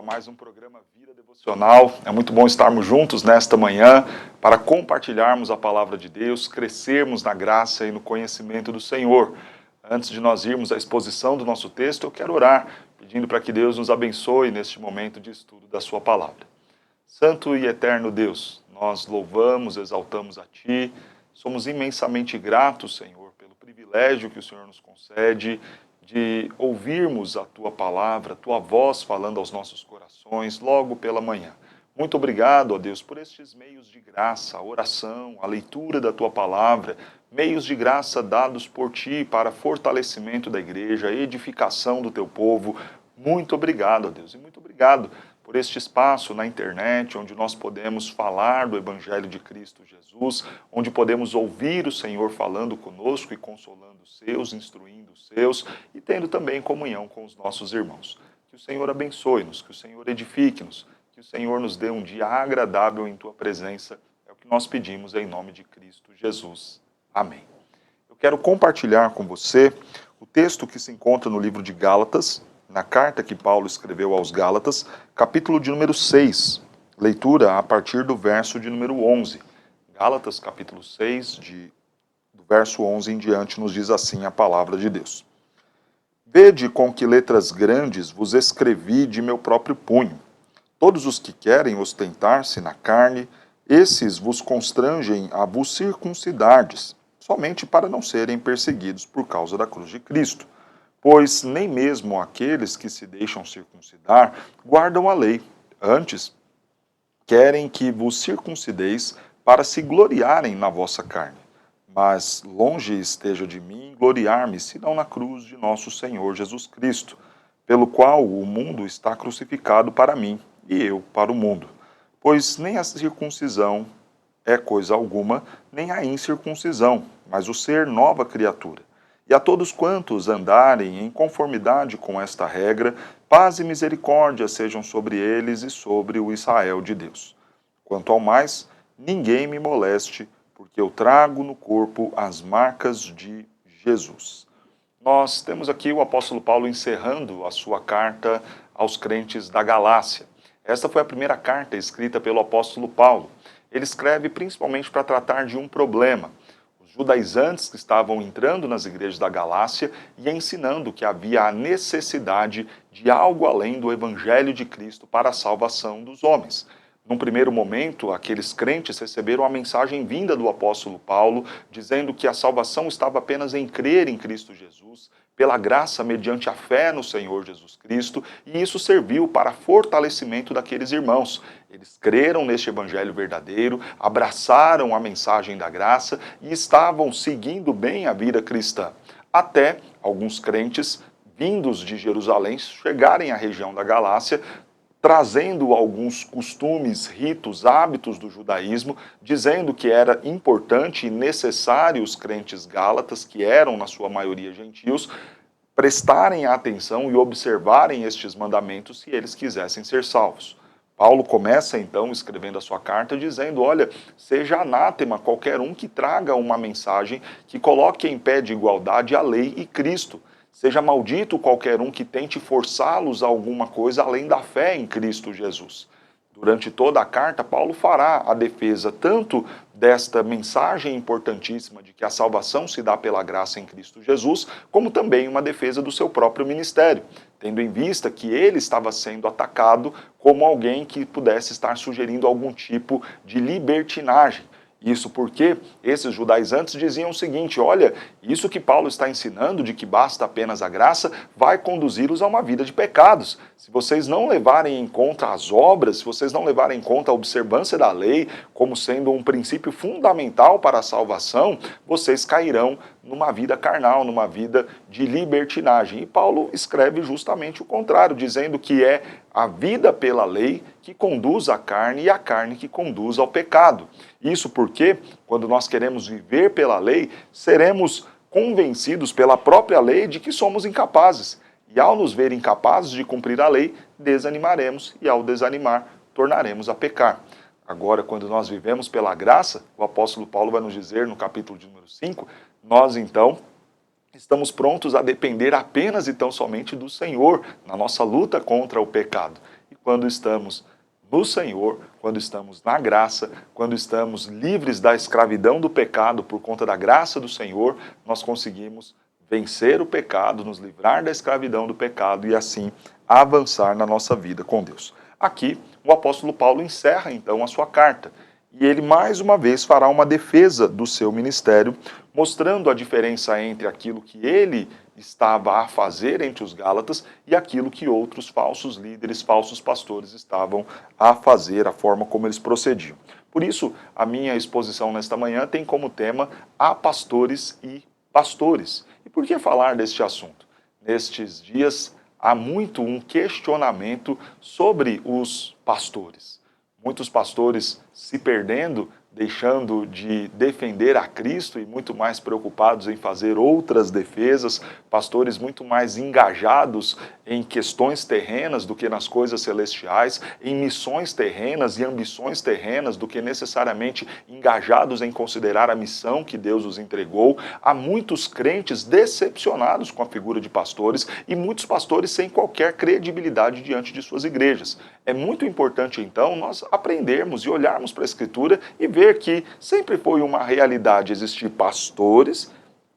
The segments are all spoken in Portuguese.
mais um programa Vida Devocional. É muito bom estarmos juntos nesta manhã para compartilharmos a palavra de Deus, crescermos na graça e no conhecimento do Senhor. Antes de nós irmos à exposição do nosso texto, eu quero orar, pedindo para que Deus nos abençoe neste momento de estudo da sua palavra. Santo e eterno Deus, nós louvamos, exaltamos a Ti, somos imensamente gratos, Senhor, pelo privilégio que o Senhor nos concede de ouvirmos a Tua palavra, a Tua voz falando aos nossos corações logo pela manhã. Muito obrigado, ó Deus, por estes meios de graça, a oração, a leitura da Tua palavra, meios de graça dados por Ti para fortalecimento da igreja, edificação do Teu povo. Muito obrigado, ó Deus, e muito obrigado por este espaço na internet, onde nós podemos falar do Evangelho de Cristo Jesus, onde podemos ouvir o Senhor falando conosco e consolando os seus, instruindo os seus, e tendo também comunhão com os nossos irmãos. Que o Senhor abençoe-nos, que o Senhor edifique-nos, que o Senhor nos dê um dia agradável em Tua presença, é o que nós pedimos em nome de Cristo Jesus. Amém. Eu quero compartilhar com você o texto que se encontra no livro de Gálatas, na carta que Paulo escreveu aos Gálatas, capítulo de número 6, leitura a partir do verso de número 11. Gálatas, capítulo 6, do verso 11 em diante, nos diz assim a palavra de Deus. Vede com que letras grandes vos escrevi de meu próprio punho. Todos os que querem ostentar-se na carne, esses vos constrangem a vos circuncidardes, somente para não serem perseguidos por causa da cruz de Cristo. Pois nem mesmo aqueles que se deixam circuncidar guardam a lei. Antes, querem que vos circuncideis para se gloriarem na vossa carne. Mas longe esteja de mim gloriar-me, senão na cruz de nosso Senhor Jesus Cristo, pelo qual o mundo está crucificado para mim, e eu para o mundo. Pois nem a circuncisão é coisa alguma, nem a incircuncisão, mas o ser nova criatura. E a todos quantos andarem em conformidade com esta regra, paz e misericórdia sejam sobre eles e sobre o Israel de Deus. Quanto ao mais, ninguém me moleste, porque eu trago no corpo as marcas de Jesus. Nós temos aqui o apóstolo Paulo encerrando a sua carta aos crentes da Galácia. Esta foi a primeira carta escrita pelo apóstolo Paulo. Ele escreve principalmente para tratar de um problema. Judaizantes que estavam entrando nas igrejas da Galácia e ensinando que havia a necessidade de algo além do Evangelho de Cristo para a salvação dos homens. Num primeiro momento, aqueles crentes receberam a mensagem vinda do apóstolo Paulo, dizendo que a salvação estava apenas em crer em Cristo Jesus, pela graça mediante a fé no Senhor Jesus Cristo, e isso serviu para fortalecimento daqueles irmãos. Eles creram neste evangelho verdadeiro, abraçaram a mensagem da graça e estavam seguindo bem a vida cristã. Até alguns crentes vindos de Jerusalém chegarem à região da Galácia, trazendo alguns costumes, ritos, hábitos do judaísmo, dizendo que era importante e necessário os crentes gálatas, que eram na sua maioria gentios, prestarem atenção e observarem estes mandamentos se eles quisessem ser salvos. Paulo começa então escrevendo a sua carta dizendo, olha, seja anátema qualquer um que traga uma mensagem que coloque em pé de igualdade a lei e Cristo. Seja maldito qualquer um que tente forçá-los a alguma coisa além da fé em Cristo Jesus. Durante toda a carta, Paulo fará a defesa tanto desta mensagem importantíssima de que a salvação se dá pela graça em Cristo Jesus, como também uma defesa do seu próprio ministério, tendo em vista que ele estava sendo atacado como alguém que pudesse estar sugerindo algum tipo de libertinagem. Isso porque esses judaizantes diziam o seguinte, olha, isso que Paulo está ensinando de que basta apenas a graça, vai conduzi-los a uma vida de pecados. Se vocês não levarem em conta as obras, se vocês não levarem em conta a observância da lei como sendo um princípio fundamental para a salvação, vocês cairão numa vida carnal, numa vida de libertinagem. E Paulo escreve justamente o contrário, dizendo que é a vida pela lei que conduz à carne e a carne que conduz ao pecado. Isso porque, quando nós queremos viver pela lei, seremos convencidos pela própria lei de que somos incapazes. E ao nos ver incapazes de cumprir a lei, desanimaremos e ao desanimar, tornaremos a pecar. Agora, quando nós vivemos pela graça, o apóstolo Paulo vai nos dizer no capítulo de número 5, nós então estamos prontos a depender apenas e tão somente do Senhor na nossa luta contra o pecado. E quando estamos no Senhor, quando estamos na graça, quando estamos livres da escravidão do pecado por conta da graça do Senhor, nós conseguimos vencer o pecado, nos livrar da escravidão do pecado e assim avançar na nossa vida com Deus. Aqui, o apóstolo Paulo encerra então a sua carta e ele mais uma vez fará uma defesa do seu ministério, mostrando a diferença entre aquilo que ele estava a fazer entre os Gálatas e aquilo que outros falsos líderes, falsos pastores estavam a fazer, a forma como eles procediam. Por isso, a minha exposição nesta manhã tem como tema Há pastores e pastores. E por que falar deste assunto? Nestes dias há muito um questionamento sobre os pastores. Muitos pastores se perdendo, deixando de defender a Cristo e muito mais preocupados em fazer outras defesas, pastores muito mais engajados em questões terrenas do que nas coisas celestiais, em missões terrenas e ambições terrenas do que necessariamente engajados em considerar a missão que Deus os entregou. Há muitos crentes decepcionados com a figura de pastores e muitos pastores sem qualquer credibilidade diante de suas igrejas. É muito importante, então, nós aprendermos e olharmos para a Escritura e ver que sempre foi uma realidade existir pastores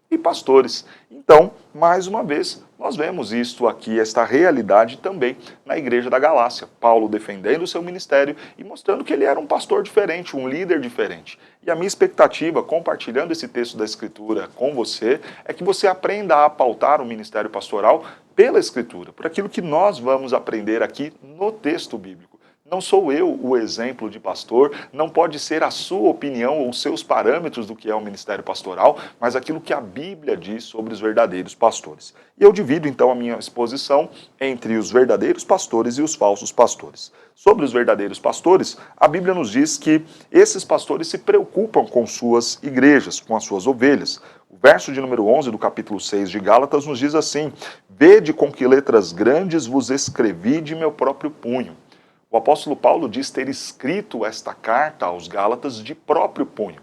e pastores. Então, mais uma vez, nós vemos isto aqui, esta realidade também na igreja da Galácia. Paulo defendendo o seu ministério e mostrando que ele era um pastor diferente, um líder diferente. E a minha expectativa, compartilhando esse texto da Escritura com você, é que você aprenda a pautar o ministério pastoral pela Escritura, por aquilo que nós vamos aprender aqui no texto bíblico. Não sou eu o exemplo de pastor, não pode ser a sua opinião ou os seus parâmetros do que é o ministério pastoral, mas aquilo que a Bíblia diz sobre os verdadeiros pastores. E eu divido então a minha exposição entre os verdadeiros pastores e os falsos pastores. Sobre os verdadeiros pastores, a Bíblia nos diz que esses pastores se preocupam com suas igrejas, com as suas ovelhas. O verso de número 11 do capítulo 6 de Gálatas nos diz assim: Vede com que letras grandes vos escrevi de meu próprio punho. O apóstolo Paulo diz ter escrito esta carta aos Gálatas de próprio punho,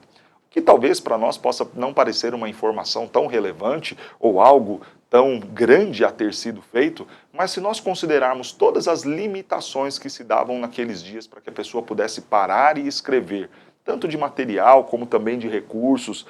que talvez para nós possa não parecer uma informação tão relevante ou algo tão grande a ter sido feito, mas se nós considerarmos todas as limitações que se davam naqueles dias para que a pessoa pudesse parar e escrever, tanto de material como também de recursos,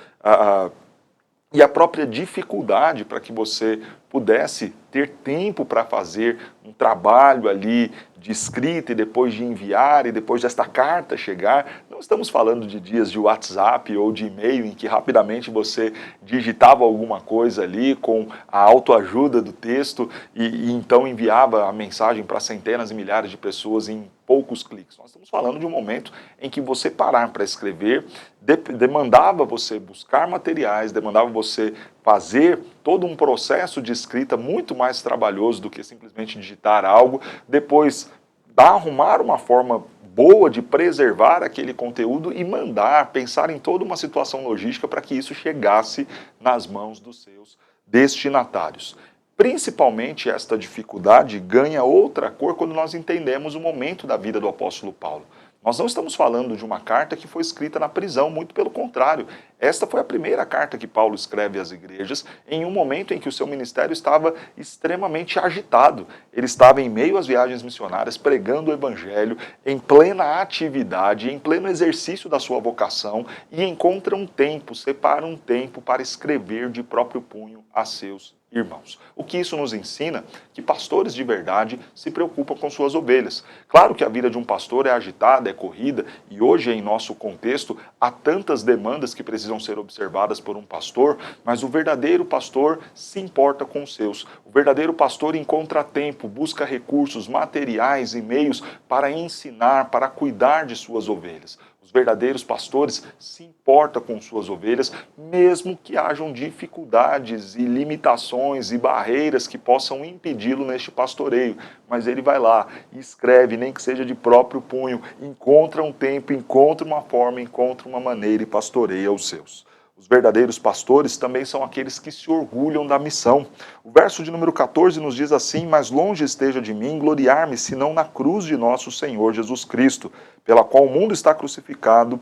e a própria dificuldade para que você pudesse ter tempo para fazer um trabalho ali de escrita e depois de enviar e depois desta carta chegar. Não estamos falando de dias de WhatsApp ou de e-mail em que rapidamente você digitava alguma coisa ali com a autoajuda do texto e então enviava a mensagem para centenas e milhares de pessoas em poucos cliques. Nós estamos falando de um momento em que você parar para escrever demandava você buscar materiais, demandava você fazer todo um processo de escrita muito mais trabalhoso do que simplesmente digitar algo, depois arrumar uma forma boa de preservar aquele conteúdo e mandar, pensar em toda uma situação logística para que isso chegasse nas mãos dos seus destinatários. Principalmente esta dificuldade ganha outra cor quando nós entendemos o momento da vida do apóstolo Paulo. Nós não estamos falando de uma carta que foi escrita na prisão, muito pelo contrário. Esta foi a primeira carta que Paulo escreve às igrejas em um momento em que o seu ministério estava extremamente agitado. Ele estava em meio às viagens missionárias, pregando o evangelho, em plena atividade, em pleno exercício da sua vocação, e encontra um tempo, separa um tempo para escrever de próprio punho a seus irmãos. O que isso nos ensina? Que pastores de verdade se preocupam com suas ovelhas. Claro que a vida de um pastor é agitada, é corrida, e hoje em nosso contexto há tantas demandas que precisam ser observadas por um pastor, mas o verdadeiro pastor se importa com os seus. O verdadeiro pastor encontra tempo, busca recursos, materiais e meios para ensinar, para cuidar de suas ovelhas. Os verdadeiros pastores se importam com suas ovelhas, mesmo que hajam dificuldades e limitações e barreiras que possam impedi-lo neste pastoreio. Mas ele vai lá e escreve, nem que seja de próprio punho, encontra um tempo, encontra uma forma, encontra uma maneira e pastoreia os seus. Os verdadeiros pastores também são aqueles que se orgulham da missão. O verso de número 14 nos diz assim: Mas longe esteja de mim gloriar-me, senão na cruz de nosso Senhor Jesus Cristo, pela qual o mundo está crucificado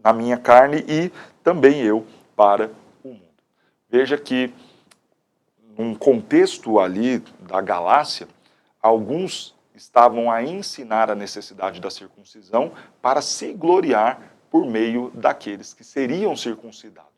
na minha carne e também eu para o mundo. Veja que, num contexto ali da Galácia, alguns estavam a ensinar a necessidade da circuncisão para se gloriar por meio daqueles que seriam circuncidados.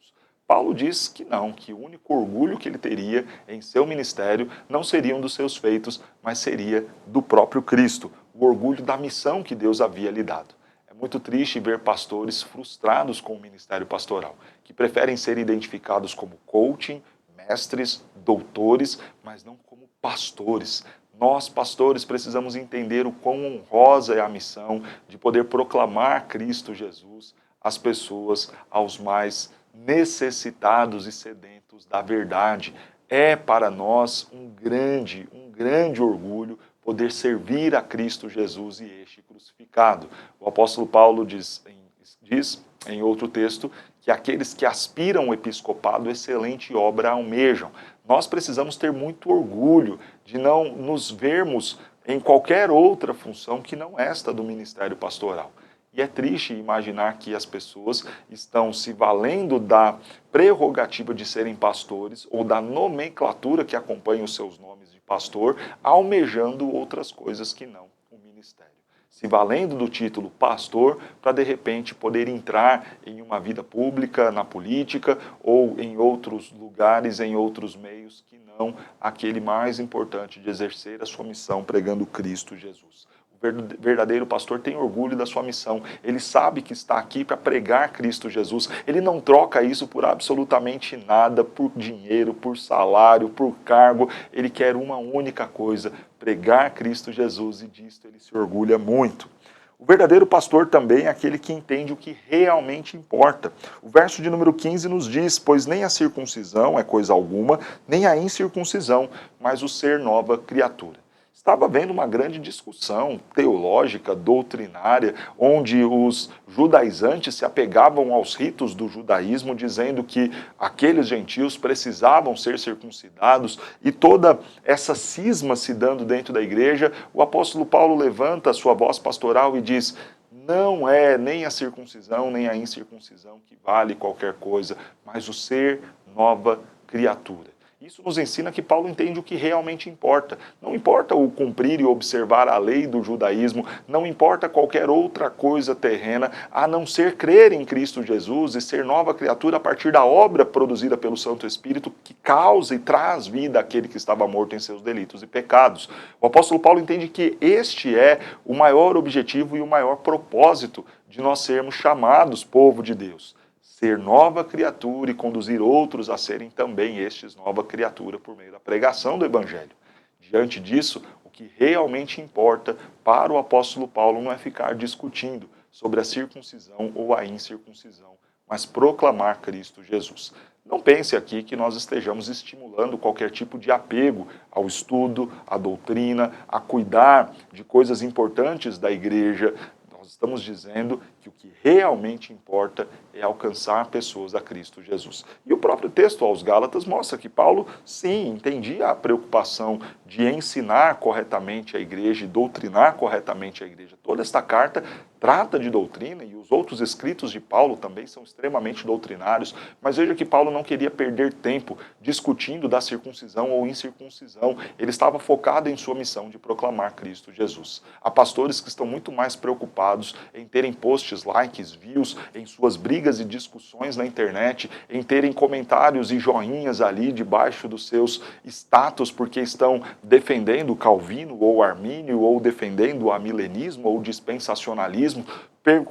Paulo diz que não, que o único orgulho que ele teria em seu ministério não seriam dos seus feitos, mas seria do próprio Cristo, o orgulho da missão que Deus havia lhe dado. É muito triste ver pastores frustrados com o ministério pastoral, que preferem ser identificados como coaching, mestres, doutores, mas não como pastores. Nós, pastores, precisamos entender o quão honrosa é a missão de poder proclamar Cristo Jesus às pessoas, aos mais necessitados e sedentos da verdade. É para nós um grande orgulho poder servir a Cristo Jesus e este crucificado. O apóstolo Paulo diz em outro texto que aqueles que aspiram ao episcopado, excelente obra almejam. Nós precisamos ter muito orgulho de não nos vermos em qualquer outra função que não esta do ministério pastoral. E é triste imaginar que as pessoas estão se valendo da prerrogativa de serem pastores ou da nomenclatura que acompanha os seus nomes de pastor, almejando outras coisas que não o ministério. Se valendo do título pastor para, de repente, poder entrar em uma vida pública, na política ou em outros lugares, em outros meios que não aquele mais importante de exercer a sua missão pregando Cristo Jesus. O verdadeiro pastor tem orgulho da sua missão. Ele sabe que está aqui para pregar Cristo Jesus. Ele não troca isso por absolutamente nada, por dinheiro, por salário, por cargo. Ele quer uma única coisa, pregar Cristo Jesus, e disto ele se orgulha muito. O verdadeiro pastor também é aquele que entende o que realmente importa. O verso de número 15 nos diz: pois nem a circuncisão é coisa alguma, nem a incircuncisão, mas o ser nova criatura. Estava havendo uma grande discussão teológica, doutrinária, onde os judaizantes se apegavam aos ritos do judaísmo, dizendo que aqueles gentios precisavam ser circuncidados, e toda essa cisma se dando dentro da igreja. O apóstolo Paulo levanta a sua voz pastoral e diz: não é nem a circuncisão, nem a incircuncisão que vale qualquer coisa, mas o ser nova criatura. Isso nos ensina que Paulo entende o que realmente importa. Não importa o cumprir e observar a lei do judaísmo, não importa qualquer outra coisa terrena, a não ser crer em Cristo Jesus e ser nova criatura a partir da obra produzida pelo Santo Espírito que causa e traz vida àquele que estava morto em seus delitos e pecados. O apóstolo Paulo entende que este é o maior objetivo e o maior propósito de nós sermos chamados povo de Deus. Ser nova criatura e conduzir outros a serem também estes nova criatura por meio da pregação do Evangelho. Diante disso, o que realmente importa para o apóstolo Paulo não é ficar discutindo sobre a circuncisão ou a incircuncisão, mas proclamar Cristo Jesus. Não pense aqui que nós estejamos estimulando qualquer tipo de apego ao estudo, à doutrina, a cuidar de coisas importantes da igreja. Nós estamos dizendo que o que realmente importa é alcançar pessoas a Cristo Jesus. E o próprio texto aos Gálatas mostra que Paulo, sim, entendia a preocupação de ensinar corretamente a igreja e doutrinar corretamente a igreja. Toda esta carta trata de doutrina e os outros escritos de Paulo também são extremamente doutrinários, mas veja que Paulo não queria perder tempo discutindo da circuncisão ou incircuncisão. Ele estava focado em sua missão de proclamar Cristo Jesus. Há pastores que estão muito mais preocupados em terem posts, likes, views, em suas brigas e discussões na internet, em terem comentários e joinhas ali debaixo dos seus status, porque estão defendendo o Calvino ou Armínio, ou defendendo o amilenismo ou o dispensacionalismo,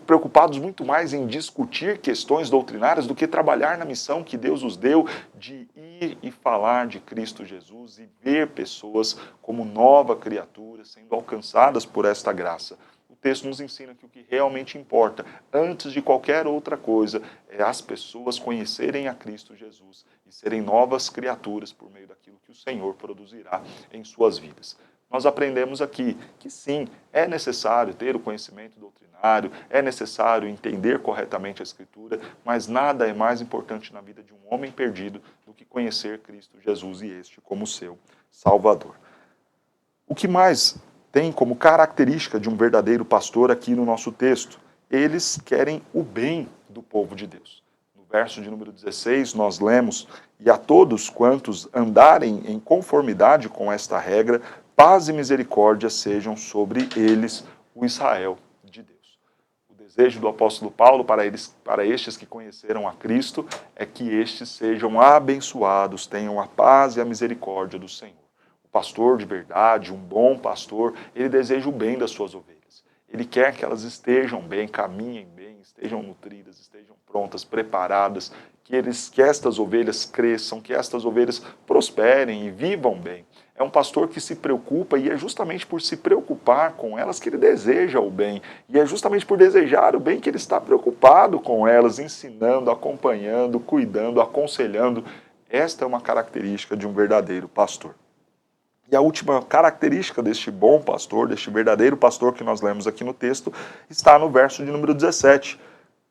preocupados muito mais em discutir questões doutrinárias do que trabalhar na missão que Deus os deu de ir e falar de Cristo Jesus e ver pessoas como nova criatura sendo alcançadas por esta graça. O texto nos ensina que o que realmente importa, antes de qualquer outra coisa, é as pessoas conhecerem a Cristo Jesus e serem novas criaturas por meio daquilo que o Senhor produzirá em suas vidas. Nós aprendemos aqui que sim, é necessário ter o conhecimento doutrinário, é necessário entender corretamente a Escritura, mas nada é mais importante na vida de um homem perdido do que conhecer Cristo Jesus e este como seu Salvador. O que mais tem como característica de um verdadeiro pastor aqui no nosso texto? Eles querem o bem do povo de Deus. No verso de número 16, nós lemos: e a todos quantos andarem em conformidade com esta regra, paz e misericórdia sejam sobre eles, o Israel de Deus. O desejo do apóstolo Paulo para estes que conheceram a Cristo é que estes sejam abençoados, tenham a paz e a misericórdia do Senhor. O pastor de verdade, um bom pastor, ele deseja o bem das suas ovelhas. Ele quer que elas estejam bem, caminhem bem, estejam nutridas, estejam prontas, preparadas, que estas ovelhas cresçam, que estas ovelhas prosperem e vivam bem. É um pastor que se preocupa e é justamente por se preocupar com elas que ele deseja o bem. E é justamente por desejar o bem que ele está preocupado com elas, ensinando, acompanhando, cuidando, aconselhando. Esta é uma característica de um verdadeiro pastor. E a última característica deste bom pastor, deste verdadeiro pastor que nós lemos aqui no texto, está no verso de número 17.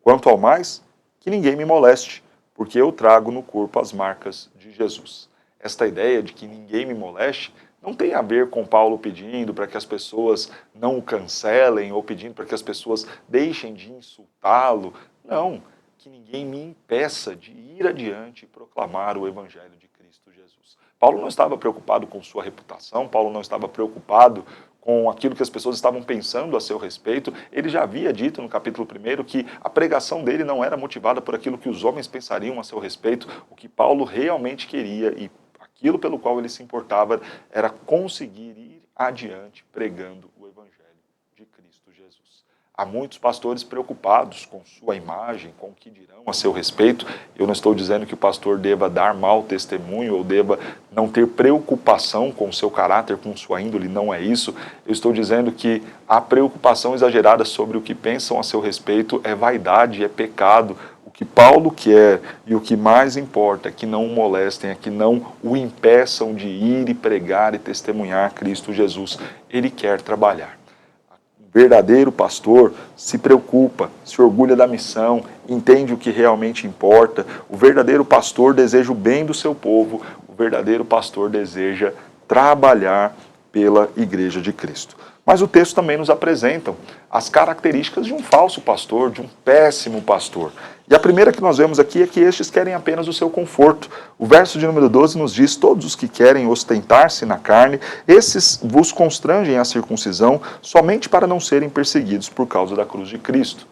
Quanto ao mais, que ninguém me moleste, porque eu trago no corpo as marcas de Jesus. Esta ideia de que ninguém me moleste não tem a ver com Paulo pedindo para que as pessoas não o cancelem ou pedindo para que as pessoas deixem de insultá-lo. Não, que ninguém me impeça de ir adiante e proclamar o Evangelho de Cristo Jesus. Paulo não estava preocupado com sua reputação, Paulo não estava preocupado com aquilo que as pessoas estavam pensando a seu respeito. Ele já havia dito no capítulo 1 que a pregação dele não era motivada por aquilo que os homens pensariam a seu respeito. O que Paulo realmente queria e aquilo pelo qual ele se importava era conseguir ir adiante pregando o Evangelho de Cristo Jesus. Há muitos pastores preocupados com sua imagem, com o que dirão a seu respeito. Eu não estou dizendo que o pastor deva dar mau testemunho ou deva não ter preocupação com o seu caráter, com sua índole, não é isso. Eu estou dizendo que a preocupação exagerada sobre o que pensam a seu respeito é vaidade, é pecado. O que Paulo quer e o que mais importa é que não o molestem, é que não o impeçam de ir e pregar e testemunhar Cristo Jesus. Ele quer trabalhar. O verdadeiro pastor se preocupa, se orgulha da missão, entende o que realmente importa. O verdadeiro pastor deseja o bem do seu povo. O verdadeiro pastor deseja trabalhar pela Igreja de Cristo. Mas o texto também nos apresenta as características de um falso pastor, de um péssimo pastor. E a primeira que nós vemos aqui é que estes querem apenas o seu conforto. O verso de número 12 nos diz: todos os que querem ostentar-se na carne, esses vos constrangem à circuncisão somente para não serem perseguidos por causa da cruz de Cristo.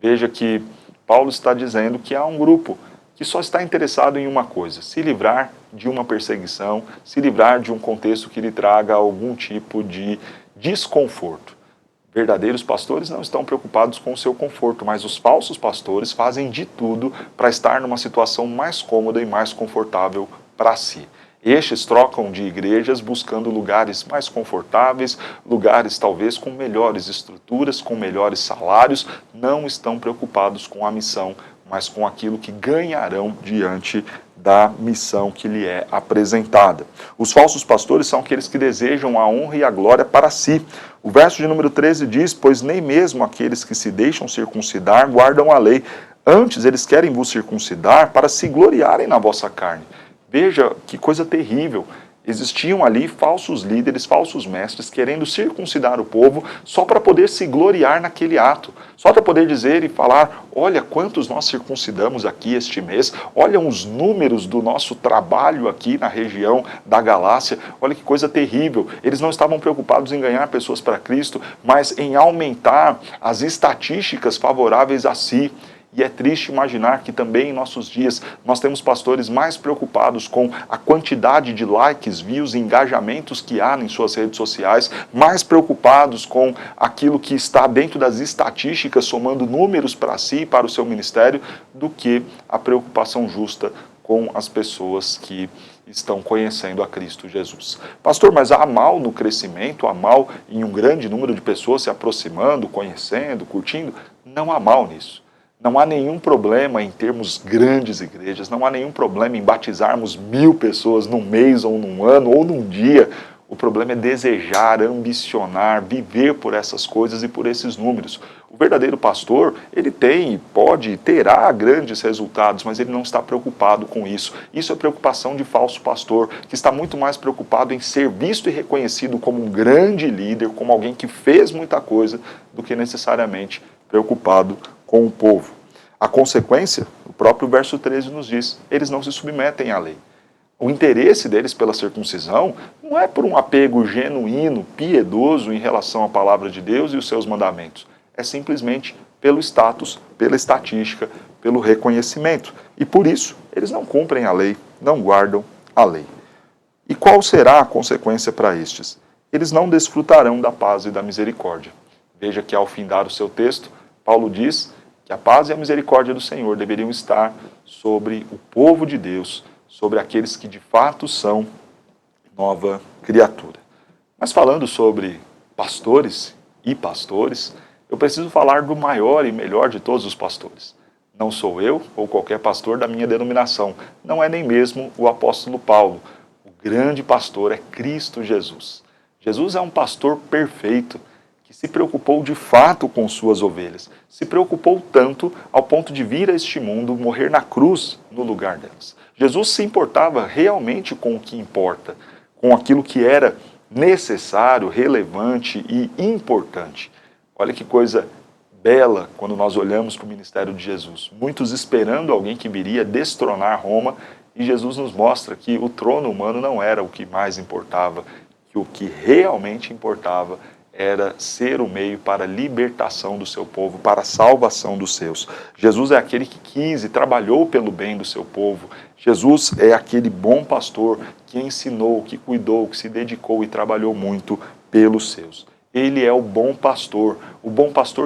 Veja que Paulo está dizendo que há um grupo que só está interessado em uma coisa: se livrar de uma perseguição, se livrar de um contexto que lhe traga algum tipo de desconforto. Verdadeiros pastores não estão preocupados com o seu conforto, mas os falsos pastores fazem de tudo para estar numa situação mais cômoda e mais confortável para si. Estes trocam de igrejas buscando lugares mais confortáveis, lugares talvez com melhores estruturas, com melhores salários, não estão preocupados com a missão, mas com aquilo que ganharão diante da missão que lhe é apresentada. Os falsos pastores são aqueles que desejam a honra e a glória para si. O verso de número 13 diz: pois nem mesmo aqueles que se deixam circuncidar guardam a lei, antes eles querem vos circuncidar para se gloriarem na vossa carne. Veja que coisa terrível. Existiam ali falsos líderes, falsos mestres, querendo circuncidar o povo só para poder se gloriar naquele ato. Só para poder dizer e falar: olha quantos nós circuncidamos aqui este mês, olha os números do nosso trabalho aqui na região da Galácia, olha que coisa terrível. Eles não estavam preocupados em ganhar pessoas para Cristo, mas em aumentar as estatísticas favoráveis a si. E é triste imaginar que também em nossos dias nós temos pastores mais preocupados com a quantidade de likes, views e engajamentos que há em suas redes sociais, mais preocupados com aquilo que está dentro das estatísticas, somando números para si e para o seu ministério, do que a preocupação justa com as pessoas que estão conhecendo a Cristo Jesus. Pastor, mas há mal no crescimento, há mal em um grande número de pessoas se aproximando, conhecendo, curtindo? Não há mal nisso. Não há nenhum problema em termos grandes igrejas, não há nenhum problema em batizarmos 1000 pessoas num mês, ou num ano, ou num dia. O problema é desejar, ambicionar, viver por essas coisas e por esses números. O verdadeiro pastor, ele terá grandes resultados, mas ele não está preocupado com isso. Isso é preocupação de falso pastor, que está muito mais preocupado em ser visto e reconhecido como um grande líder, como alguém que fez muita coisa, do que necessariamente preocupado com o povo. A consequência, o próprio verso 13 nos diz: eles não se submetem à lei. O interesse deles pela circuncisão não é por um apego genuíno, piedoso em relação à palavra de Deus e os seus mandamentos. É simplesmente pelo status, pela estatística, pelo reconhecimento. E por isso, eles não cumprem a lei, não guardam a lei. E qual será a consequência para estes? Eles não desfrutarão da paz e da misericórdia. Veja que ao findar o seu texto, Paulo diz que a paz e a misericórdia do Senhor deveriam estar sobre o povo de Deus, sobre aqueles que de fato são nova criatura. Mas falando sobre pastores e pastores, eu preciso falar do maior e melhor de todos os pastores. Não sou eu ou qualquer pastor da minha denominação, não é nem mesmo o apóstolo Paulo. O grande pastor é Cristo Jesus. Jesus é um pastor perfeito, que se preocupou de fato com suas ovelhas, se preocupou tanto ao ponto de vir a este mundo morrer na cruz no lugar delas. Jesus se importava realmente com o que importa, com aquilo que era necessário, relevante e importante. Olha que coisa bela quando nós olhamos para o ministério de Jesus. Muitos esperando alguém que viria destronar Roma, e Jesus nos mostra que o trono humano não era o que mais importava, que o que realmente importava era ser o meio para a libertação do seu povo, para a salvação dos seus. Jesus é aquele que quis e trabalhou pelo bem do seu povo. Jesus é aquele bom pastor que ensinou, que cuidou, que se dedicou e trabalhou muito pelos seus. Ele é o bom pastor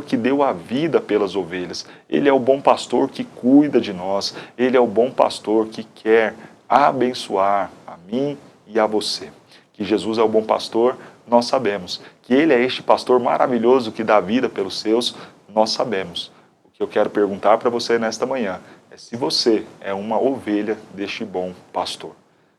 que deu a vida pelas ovelhas. Ele é o bom pastor que cuida de nós. Ele é o bom pastor que quer abençoar a mim e a você. Que Jesus é o bom pastor, nós sabemos. Que Ele é este pastor maravilhoso que dá vida pelos seus, nós sabemos. O que eu quero perguntar para você nesta manhã é se você é uma ovelha deste bom pastor.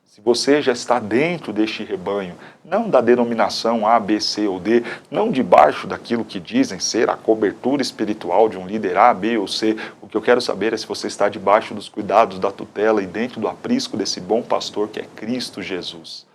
Se você já está dentro deste rebanho, não da denominação A, B, C ou D, não debaixo daquilo que dizem ser a cobertura espiritual de um líder A, B ou C, o que eu quero saber é se você está debaixo dos cuidados da tutela e dentro do aprisco desse bom pastor que é Cristo Jesus.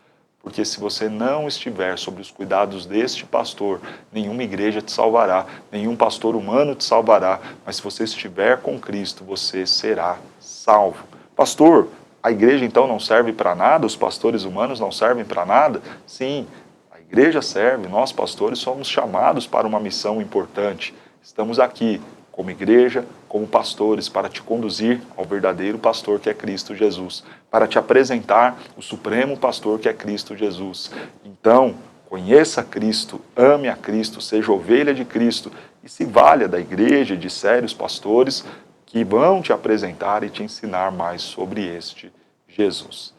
Porque se você não estiver sob os cuidados deste pastor, nenhuma igreja te salvará, nenhum pastor humano te salvará, mas se você estiver com Cristo, você será salvo. Pastor, a igreja então não serve para nada? Os pastores humanos não servem para nada? Sim, a igreja serve, nós pastores somos chamados para uma missão importante. Estamos aqui como igreja, como pastores, para te conduzir ao verdadeiro pastor que é Cristo Jesus, para te apresentar o supremo pastor que é Cristo Jesus. Então, conheça Cristo, ame a Cristo, seja ovelha de Cristo e se valha da igreja e de sérios pastores que vão te apresentar e te ensinar mais sobre este Jesus.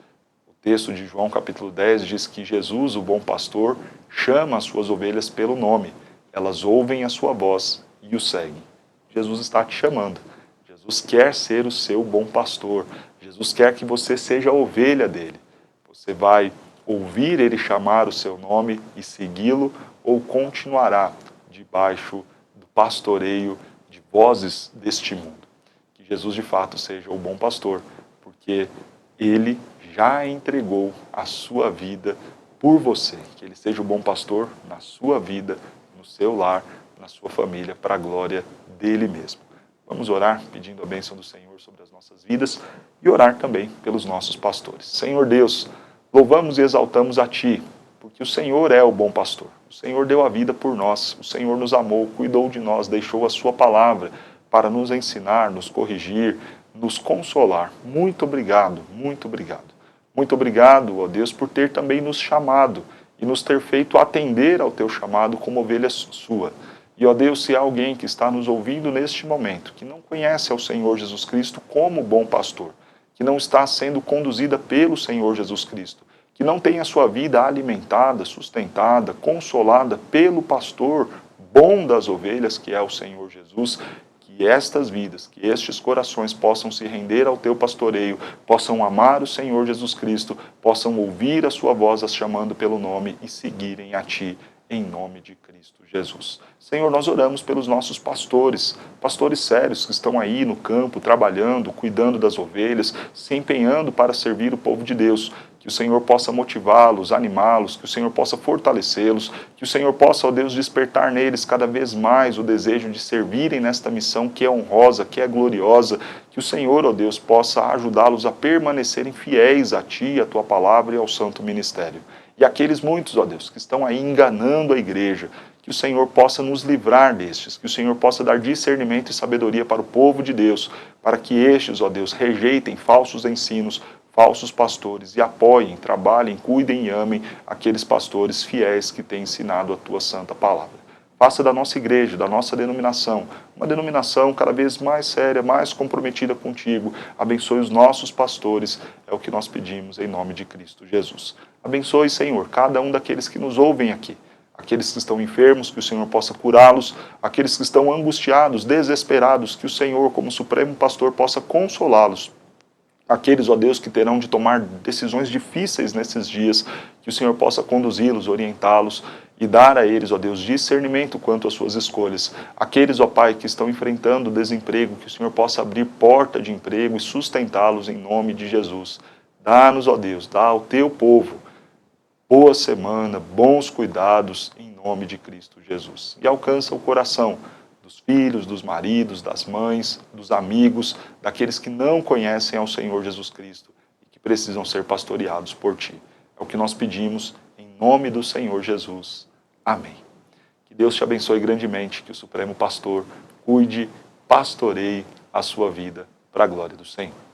O texto de João capítulo 10 diz que Jesus, o bom pastor, chama as suas ovelhas pelo nome. Elas ouvem a sua voz e o seguem. Jesus está te chamando. Jesus quer ser o seu bom pastor. Jesus quer que você seja a ovelha dele. Você vai ouvir ele chamar o seu nome e segui-lo ou continuará debaixo do pastoreio de vozes deste mundo. Que Jesus de fato seja o bom pastor, porque ele já entregou a sua vida por você. Que ele seja o bom pastor na sua vida, no seu lar, na sua família, para a glória dele mesmo. Vamos orar pedindo a bênção do Senhor sobre as nossas vidas e orar também pelos nossos pastores. Senhor Deus, louvamos e exaltamos a Ti, porque o Senhor é o bom pastor. O Senhor deu a vida por nós, o Senhor nos amou, cuidou de nós, deixou a Sua palavra para nos ensinar, nos corrigir, nos consolar. Muito obrigado, muito obrigado. Muito obrigado, ó Deus, por ter também nos chamado e nos ter feito atender ao Teu chamado como ovelha sua. E, ó Deus, se há alguém que está nos ouvindo neste momento, que não conhece ao Senhor Jesus Cristo como bom pastor, que não está sendo conduzida pelo Senhor Jesus Cristo, que não tem a sua vida alimentada, sustentada, consolada pelo pastor bom das ovelhas, que é o Senhor Jesus, que estas vidas, que estes corações possam se render ao teu pastoreio, possam amar o Senhor Jesus Cristo, possam ouvir a sua voz as chamando pelo nome e seguirem a Ti, em nome de Cristo Jesus. Senhor, nós oramos pelos nossos pastores, pastores sérios que estão aí no campo, trabalhando, cuidando das ovelhas, se empenhando para servir o povo de Deus. que o Senhor possa motivá-los, animá-los, que o Senhor possa fortalecê-los, que o Senhor possa, ó Deus, despertar neles cada vez mais o desejo de servirem nesta missão que é honrosa, que é gloriosa, que o Senhor, ó Deus, possa ajudá-los a permanecerem fiéis a Ti, à Tua palavra e ao santo ministério. E aqueles muitos, ó Deus, que estão aí enganando a igreja, que o Senhor possa nos livrar destes, que o Senhor possa dar discernimento e sabedoria para o povo de Deus, para que estes, ó Deus, rejeitem falsos ensinos, falsos pastores e apoiem, trabalhem, cuidem e amem aqueles pastores fiéis que têm ensinado a Tua santa palavra. Faça da nossa igreja, da nossa denominação, uma denominação cada vez mais séria, mais comprometida contigo. Abençoe os nossos pastores, é o que nós pedimos em nome de Cristo Jesus. Abençoe, Senhor, cada um daqueles que nos ouvem aqui. Aqueles que estão enfermos, que o Senhor possa curá-los. Aqueles que estão angustiados, desesperados, que o Senhor, como Supremo Pastor, possa consolá-los. Aqueles, ó Deus, que terão de tomar decisões difíceis nesses dias, que o Senhor possa conduzi-los, orientá-los e dar a eles, ó Deus, discernimento quanto às suas escolhas. Aqueles, ó Pai, que estão enfrentando desemprego, que o Senhor possa abrir porta de emprego e sustentá-los em nome de Jesus. Dá-nos, ó Deus, dá ao Teu povo boa semana, bons cuidados em nome de Cristo Jesus. E alcança o coração dos filhos, dos maridos, das mães, dos amigos, daqueles que não conhecem ao Senhor Jesus Cristo e que precisam ser pastoreados por Ti. É o que nós pedimos em nome do Senhor Jesus. Amém. Que Deus te abençoe grandemente, que o Supremo Pastor cuide, pastoreie a sua vida para a glória do Senhor.